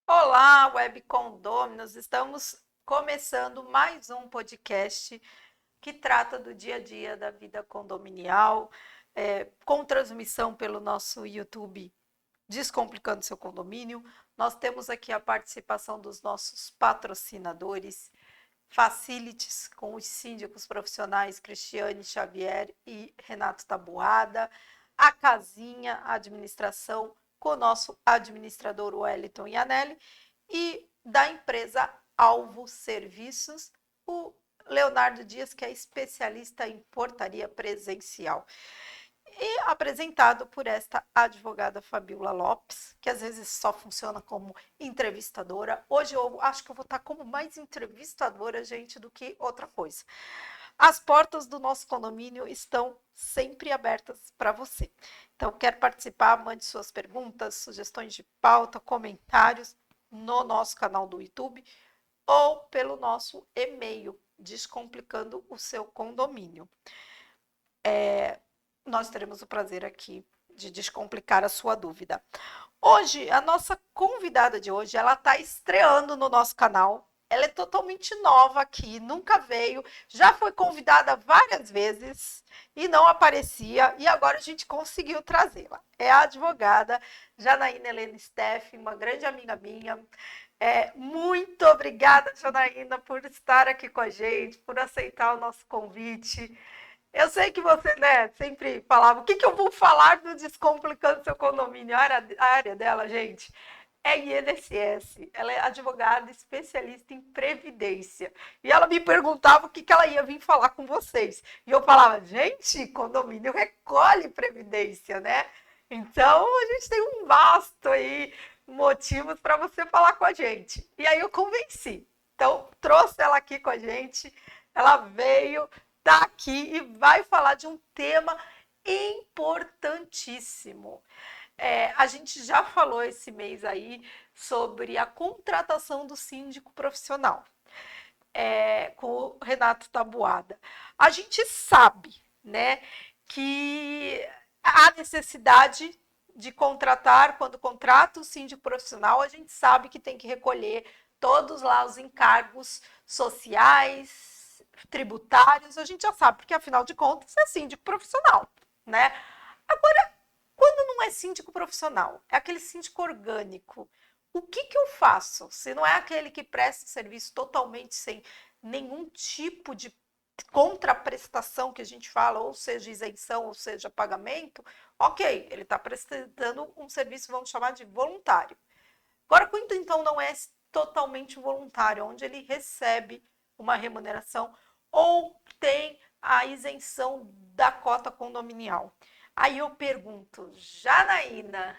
Olá, Web Condôminos! Estamos começando mais um podcast que trata do dia a dia da vida condominial, com transmissão pelo nosso YouTube Descomplicando Seu Condomínio. Nós temos aqui a participação dos nossos patrocinadores, Facilities, com os síndicos profissionais Cristiane Xavier e Renato Tabuada, a Casinha a Administração, com o nosso administrador Wellington Ianelli, e da empresa Alvo Serviços, o Leonardo Dias, que é especialista em portaria presencial. E apresentado por esta advogada Fabiola Lopes, que às vezes só funciona como entrevistadora. Hoje eu acho que eu vou estar como mais entrevistadora, gente, do que outra coisa. As portas do nosso condomínio estão sempre abertas para você. Então, quer participar? Mande suas perguntas, sugestões de pauta, comentários no nosso canal do YouTube ou pelo nosso e-mail, descomplicando o seu condomínio. Nós teremos o prazer aqui de descomplicar a sua dúvida. Hoje, a nossa convidada de hoje, ela está estreando no nosso canal. Ela é totalmente nova aqui, nunca veio, já foi convidada várias vezes e não aparecia, e agora a gente conseguiu trazê-la. É a advogada Janaína Helena Steff, uma grande amiga minha. Muito obrigada, Janaína, por estar aqui com a gente, por aceitar o nosso convite. Eu sei que você, né, sempre falava, o que eu vou falar do Descomplicando Seu Condomínio? A área dela, gente, é INSS. Ela é advogada especialista em previdência. E ela me perguntava o que ela ia vir falar com vocês. E eu falava, gente, condomínio recolhe previdência, né? Então, a gente tem um vasto aí motivos para você falar com a gente. E aí eu convenci. Então, trouxe ela aqui com a gente. Ela veio, está aqui e vai falar de um tema importantíssimo. A gente já falou esse mês aí sobre a contratação do síndico profissional, com o Renato Tabuada. A gente sabe, né, que há necessidade de contratar, quando contrata o síndico profissional, a gente sabe que tem que recolher todos lá os encargos sociais, tributários, a gente já sabe, porque afinal de contas é síndico profissional, né? Agora, quando não é síndico profissional, é aquele síndico orgânico, o que eu faço? Se não é aquele que presta serviço totalmente sem nenhum tipo de contraprestação que a gente fala, ou seja, isenção, ou seja, pagamento, ok, ele está prestando um serviço, vamos chamar de voluntário. Agora, quando então não é totalmente voluntário, onde ele recebe uma remuneração ou tem a isenção da cota condominial. Aí eu pergunto, Janaína,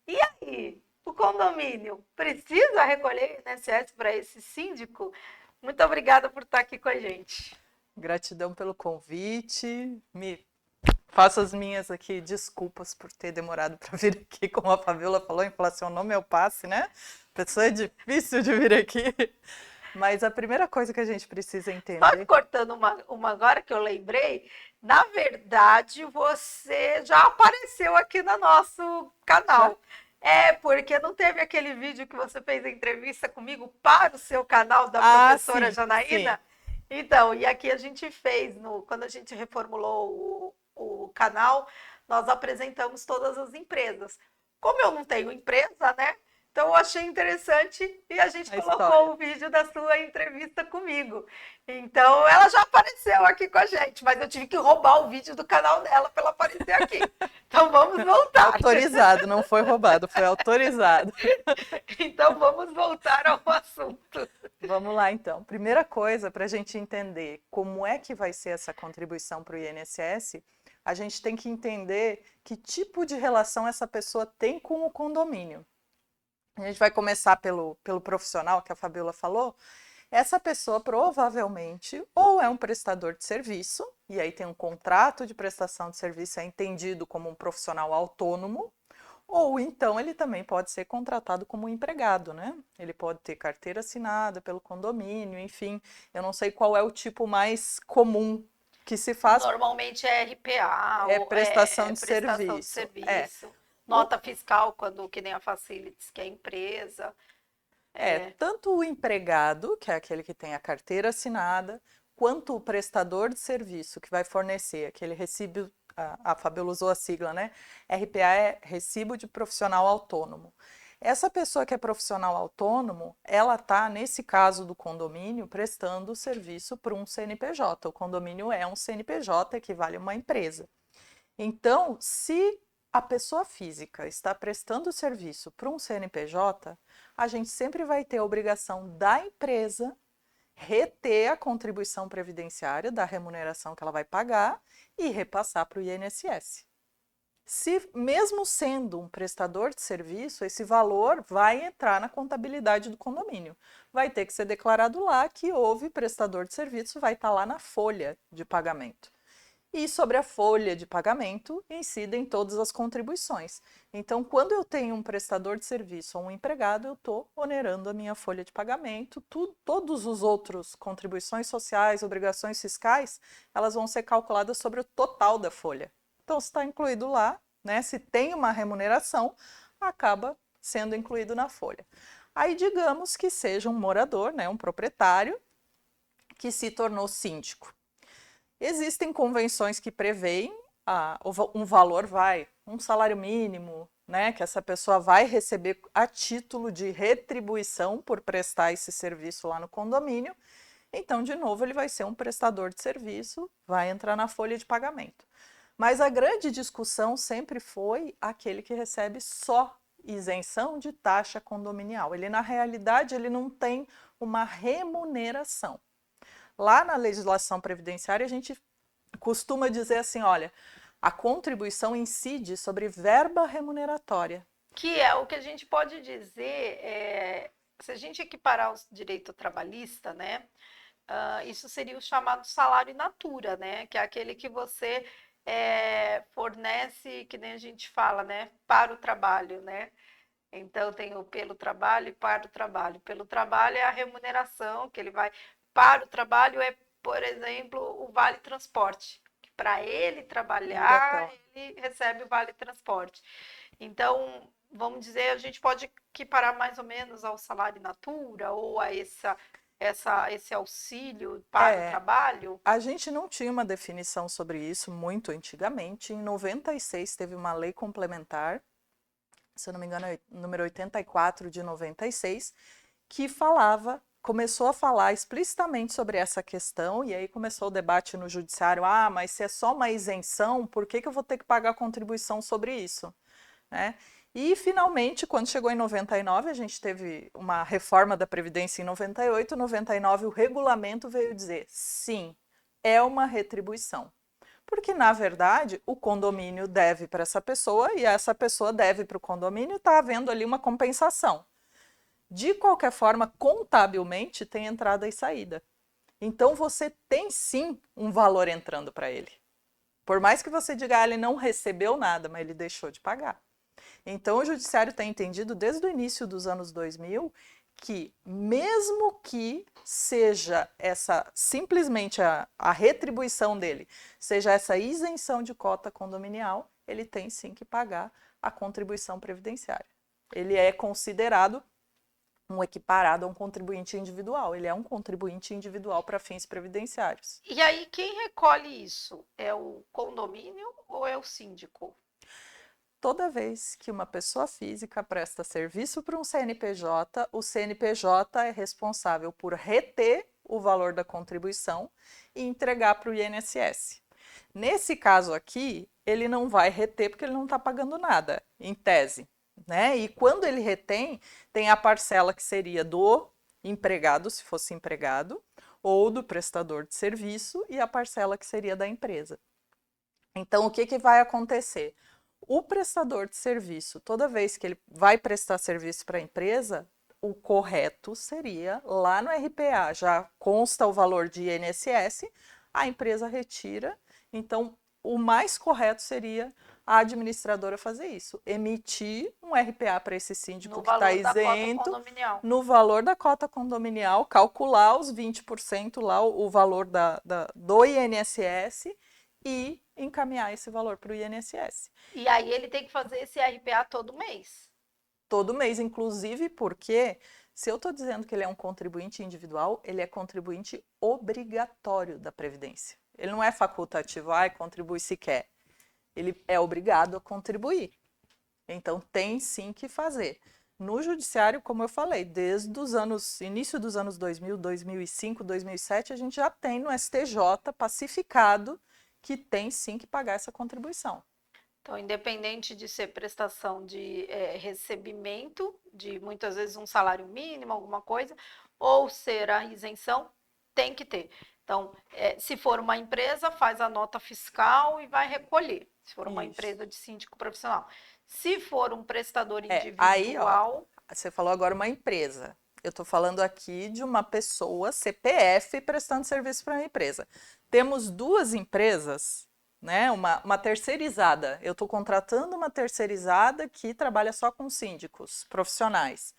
e aí? O condomínio precisa recolher INSS para esse síndico? Muito obrigada por estar aqui com a gente. Gratidão pelo convite. Me faço as minhas aqui desculpas por ter demorado para vir aqui, como a Fabiola falou, inflacionou meu passe, né? Pessoa é difícil de vir aqui. Mas a primeira coisa que a gente precisa Só entender. cortando uma agora que eu lembrei, na verdade você já apareceu aqui no nosso Já? canal. Porque não teve aquele vídeo que você fez a entrevista comigo para o seu canal da Ah, professora sim, sim. Janaína? Então, e aqui a gente fez, quando a gente reformulou o canal, nós apresentamos todas as empresas. Como eu não tenho empresa, né? Então eu achei interessante e a gente A colocou história. o vídeo da sua entrevista comigo. Então ela já apareceu aqui com a gente, mas eu tive que roubar o vídeo do canal dela para ela aparecer aqui. Então vamos voltar. Autorizado, não foi roubado, foi autorizado. Então vamos voltar ao assunto. Vamos lá, então. Primeira coisa, para a gente entender como é que vai ser essa contribuição para o INSS, a gente tem que entender que tipo de relação essa pessoa tem com o condomínio. A gente vai começar pelo profissional que a Fabiola falou. Essa pessoa provavelmente ou é um prestador de serviço, e aí tem um contrato de prestação de serviço, é entendido como um profissional autônomo, ou então ele também pode ser contratado como empregado, né? Ele pode ter carteira assinada pelo condomínio, enfim. Eu não sei qual é o tipo mais comum que se faz, Normalmente é RPA é ou prestação de prestação de serviço. É. serviço, O, nota fiscal, quando que nem a Facilities, que é empresa. Tanto o empregado, que é aquele que tem a carteira assinada, quanto o prestador de serviço que vai fornecer aquele recibo, a Fabiola usou a sigla, né? RPA é Recibo de Profissional Autônomo. Essa pessoa que é profissional autônomo, ela está, nesse caso do condomínio, prestando serviço para um CNPJ. O condomínio é um CNPJ, equivale a uma empresa. Então, se a pessoa física está prestando serviço para um CNPJ, a gente sempre vai ter a obrigação da empresa reter a contribuição previdenciária da remuneração que ela vai pagar e repassar para o INSS. Se, mesmo sendo um prestador de serviço, esse valor vai entrar na contabilidade do condomínio. Vai ter que ser declarado lá que houve prestador de serviço, vai estar lá na folha de pagamento. E sobre a folha de pagamento incidem todas as contribuições. Então, quando eu tenho um prestador de serviço ou um empregado, eu estou onerando a minha folha de pagamento. Todos os outros contribuições sociais, obrigações fiscais, elas vão ser calculadas sobre o total da folha. Então, se está incluído lá, né, se tem uma remuneração, acaba sendo incluído na folha. Aí, digamos que seja um morador, né, um proprietário, que se tornou síndico. Existem convenções que preveem um valor, um salário mínimo, né, que essa pessoa vai receber a título de retribuição por prestar esse serviço lá no condomínio. Então, de novo, ele vai ser um prestador de serviço, vai entrar na folha de pagamento. Mas a grande discussão sempre foi aquele que recebe só isenção de taxa condominial. Ele, na realidade, ele não tem uma remuneração. Lá na legislação previdenciária, a gente costuma dizer assim, olha, a contribuição incide sobre verba remuneratória. Que é o que a gente pode dizer, se a gente equiparar o direito trabalhista, né, isso seria o chamado salário in natura, né, que é aquele que você fornece, que nem a gente fala, né, para o trabalho, né. Então, tem o pelo trabalho e para o trabalho. Pelo trabalho é a remuneração que ele vai. Para o trabalho é, por exemplo, o vale transporte. Para ele trabalhar, ele recebe o vale transporte. Então, vamos dizer, a gente pode equiparar mais ou menos ao salário in natura ou a esse auxílio para o trabalho? A gente não tinha uma definição sobre isso muito antigamente. Em 96 teve uma lei complementar, se eu não me engano, é número 84 de 96, que começou a falar explicitamente sobre essa questão, e aí começou o debate no judiciário, mas se é só uma isenção, por que eu vou ter que pagar contribuição sobre isso? Né? E, finalmente, quando chegou em 99, a gente teve uma reforma da Previdência em 98, 99 o regulamento veio dizer, sim, é uma retribuição. Porque, na verdade, o condomínio deve para essa pessoa e essa pessoa deve para o condomínio, está havendo ali uma compensação. De qualquer forma, contabilmente, tem entrada e saída. Então, você tem sim um valor entrando para ele. Por mais que você diga, ele não recebeu nada, mas ele deixou de pagar. Então, o judiciário tem entendido desde o início dos anos 2000 que, mesmo que seja simplesmente a retribuição dele, seja essa isenção de cota condominial, ele tem sim que pagar a contribuição previdenciária. Ele é considerado um equiparado a um contribuinte individual. Ele é um contribuinte individual para fins previdenciários. E aí, quem recolhe isso? É o condomínio ou é o síndico? Toda vez que uma pessoa física presta serviço para um CNPJ, o CNPJ é responsável por reter o valor da contribuição e entregar para o INSS. Nesse caso aqui, ele não vai reter porque ele não está pagando nada, em tese. Né? E quando ele retém, tem a parcela que seria do empregado, se fosse empregado, ou do prestador de serviço, e a parcela que seria da empresa. Então, o que vai acontecer? O prestador de serviço, toda vez que ele vai prestar serviço para a empresa, o correto seria, lá no RPA, já consta o valor de INSS, a empresa retira. Então, o mais correto seria a administradora fazer isso, emitir um RPA para esse síndico que está isento, no valor da cota condominial, calcular os 20% lá, o valor do INSS, e encaminhar esse valor para o INSS. E aí ele tem que fazer esse RPA todo mês? Todo mês, inclusive porque, se eu estou dizendo que ele é um contribuinte individual, ele é contribuinte obrigatório da Previdência. Ele não é facultativo, contribui se quer. Ele é obrigado a contribuir. Então, tem sim que fazer. No judiciário, como eu falei, desde os início dos anos 2000, 2005, 2007, a gente já tem no STJ pacificado que tem sim que pagar essa contribuição. Então, independente de ser prestação de recebimento, de muitas vezes um salário mínimo, alguma coisa, ou ser a isenção, tem que ter. Então, se for uma empresa, faz a nota fiscal e vai recolher. Se for uma empresa de síndico profissional. Se for um prestador individual... Aí, ó, você falou agora uma empresa. Eu estou falando aqui de uma pessoa, CPF, prestando serviço para uma empresa. Temos duas empresas, né? Uma terceirizada. Eu estou contratando uma terceirizada que trabalha só com síndicos profissionais.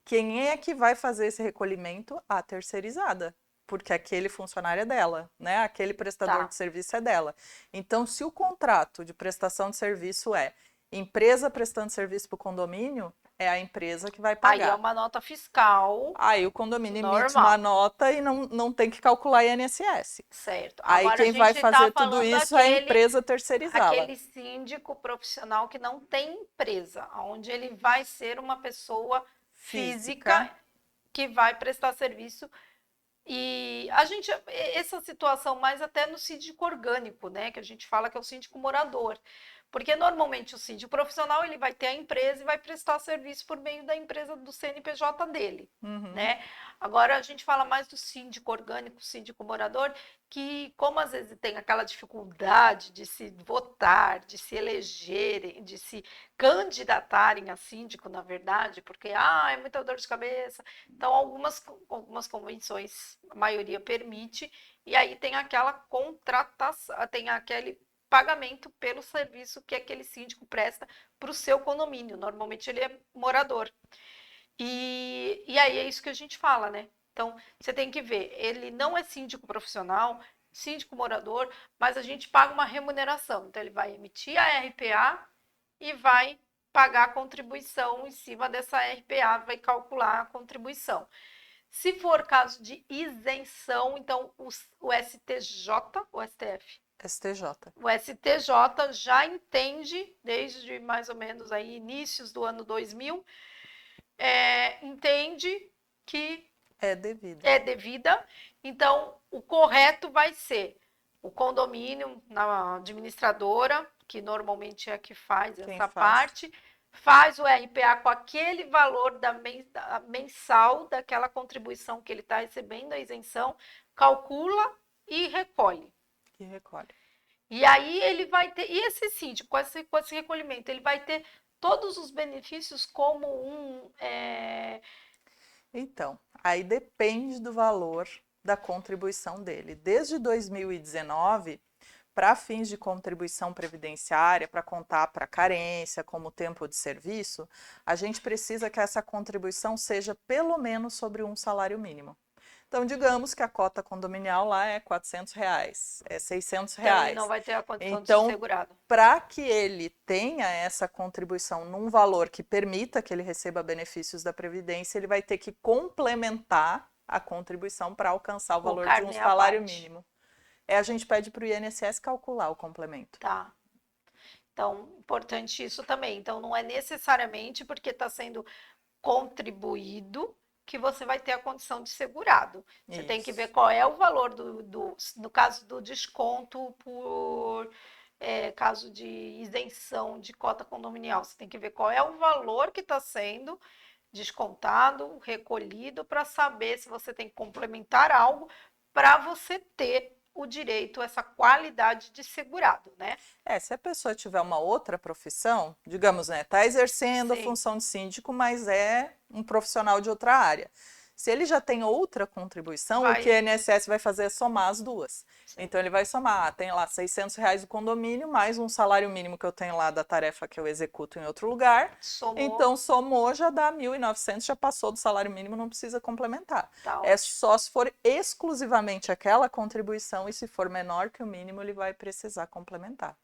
Quem é que vai fazer esse recolhimento? A terceirizada. Porque aquele funcionário é dela, né? Aquele prestador de serviço é dela. Então, se o contrato de prestação de serviço é empresa prestando serviço para o condomínio, é a empresa que vai pagar. Aí é uma nota fiscal. Aí o condomínio emite uma nota e não tem que calcular INSS. Certo. Aí agora, quem vai fazer tudo isso é a empresa terceirizada. Aquele síndico profissional que não tem empresa, onde ele vai ser uma pessoa física que vai prestar serviço. E a gente, essa situação mais até no síndico orgânico, né, que a gente fala que é o síndico morador, porque normalmente o síndico profissional ele vai ter a empresa e vai prestar serviço por meio da empresa do CNPJ dele, né? Agora a gente fala mais do síndico orgânico, síndico morador, que como às vezes tem aquela dificuldade de se votar, de se elegerem, de se candidatarem a síndico, na verdade, porque é muita dor de cabeça. Então algumas convenções, a maioria permite, e aí tem aquela contratação, tem aquele pagamento pelo serviço que aquele síndico presta para o seu condomínio. Normalmente ele é morador. E aí é isso que a gente fala, né? Então, você tem que ver, ele não é síndico profissional, síndico morador, mas a gente paga uma remuneração. Então, ele vai emitir a RPA e vai pagar a contribuição em cima dessa RPA, vai calcular a contribuição. Se for caso de isenção, então o STJ, o STF? STJ. O STJ já entende, desde mais ou menos aí inícios do ano 2000, entende que é devida. Então, o correto vai ser o condomínio, na administradora, que normalmente é a que faz essa parte, faz o RPA com aquele valor mensal daquela contribuição que ele está recebendo, a isenção, calcula e recolhe. E aí ele vai ter, e esse síndico, com esse recolhimento, ele vai ter todos os benefícios como Então, aí depende do valor da contribuição dele. Desde 2019, para fins de contribuição previdenciária, para contar para carência, como tempo de serviço, a gente precisa que essa contribuição seja pelo menos sobre um salário mínimo. Então, digamos que a cota condominial lá é R$400, é R$600. Então, ele não vai ter a condição de ser segurado. Para que ele tenha essa contribuição num valor que permita que ele receba benefícios da Previdência, ele vai ter que complementar a contribuição para alcançar o valor de um salário mínimo. A gente pede para o INSS calcular o complemento. Tá. Então, importante isso também. Então, não é necessariamente porque está sendo contribuído que você vai ter a condição de segurado. Você tem que ver qual é o valor no caso do desconto por caso de isenção de cota condominial. Você tem que ver qual é o valor que está sendo descontado, recolhido, para saber se você tem que complementar algo para você ter o direito a essa qualidade de segurado, né? Se a pessoa tiver uma outra profissão, digamos, né, está exercendo a função de síndico, mas é um profissional de outra área. Se ele já tem outra contribuição, o que a INSS vai fazer é somar as duas. Então, ele vai somar, tem lá R$600 do condomínio, mais um salário mínimo que eu tenho lá da tarefa que eu executo em outro lugar. Então, somou, já dá 1.900, já passou do salário mínimo, não precisa complementar. Só se for exclusivamente aquela contribuição e se for menor que o mínimo, ele vai precisar complementar.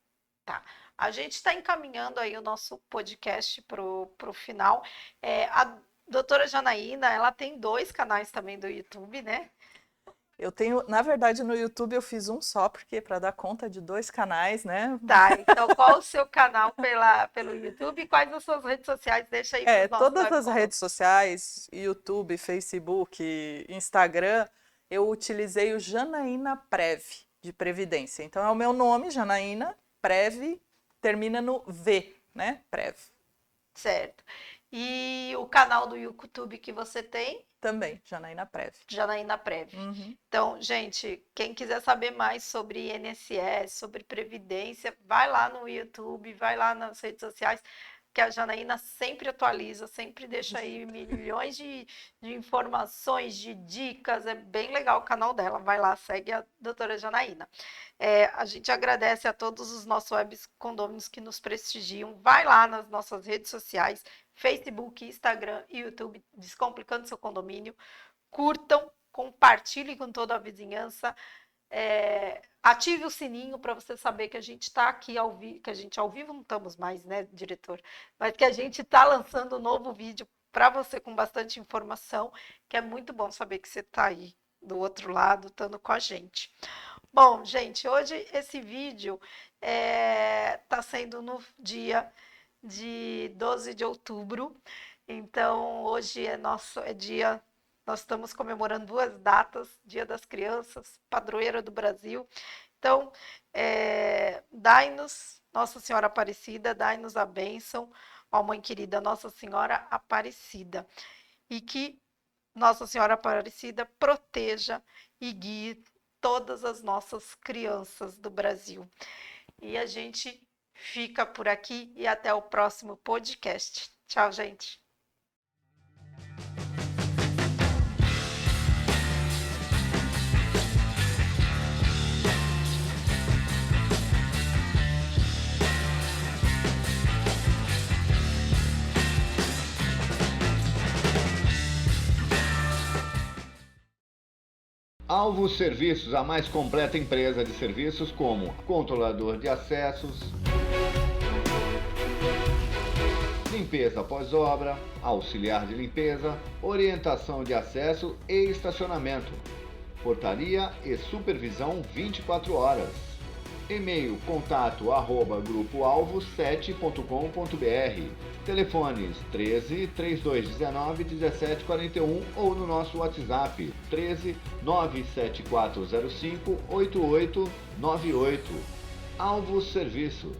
Tá. A gente está encaminhando aí o nosso podcast para o final. A doutora Janaína, ela tem 2 canais também do YouTube, né? Eu tenho, na verdade, no YouTube eu fiz um só, porque para dar conta de 2 canais, né? Tá, então qual o seu canal pelo YouTube e quais as suas redes sociais? Deixa aí para os nossos Todas as webcondomínios. redes sociais, YouTube, Facebook, Instagram, eu utilizei o Janaína Prev, de Previdência. Então é o meu nome, Janaína Prev, termina no V, né? Prev. Certo. E o canal do YouTube que você tem? Também, Janaína Prev. Janaína Prev. Uhum. Então, gente, quem quiser saber mais sobre INSS, sobre Previdência, vai lá no YouTube, vai lá nas redes sociais, que a Janaína sempre atualiza, sempre deixa aí milhões de informações, de dicas, é bem legal o canal dela, vai lá, segue a doutora Janaína. A gente agradece a todos os nossos web condôminos que nos prestigiam, vai lá nas nossas redes sociais, Facebook, Instagram e YouTube, Descomplicando Seu Condomínio, curtam, compartilhem com toda a vizinhança, ative o sininho para você saber que a gente está aqui ao vivo, que a gente ao vivo não estamos mais, né, diretor? Mas que a gente está lançando um novo vídeo para você com bastante informação, que é muito bom saber que você está aí do outro lado, estando com a gente. Bom, gente, hoje esse vídeo está sendo no dia de 12 de outubro, então hoje nós estamos comemorando 2 datas, Dia das Crianças, Padroeira do Brasil. Então, dai-nos, Nossa Senhora Aparecida, dai-nos a bênção, ó Mãe querida, Nossa Senhora Aparecida. E que Nossa Senhora Aparecida proteja e guie todas as nossas crianças do Brasil. E a gente fica por aqui e até o próximo podcast. Tchau, gente. Alvo Serviços, a mais completa empresa de serviços como controlador de acessos, limpeza pós-obra, auxiliar de limpeza, orientação de acesso e estacionamento, portaria e supervisão 24 horas. E-mail contato@grupoalvo7.com.br. Telefones 13 3219 1741 ou no nosso WhatsApp 13 97405 8898. Alvos Serviços.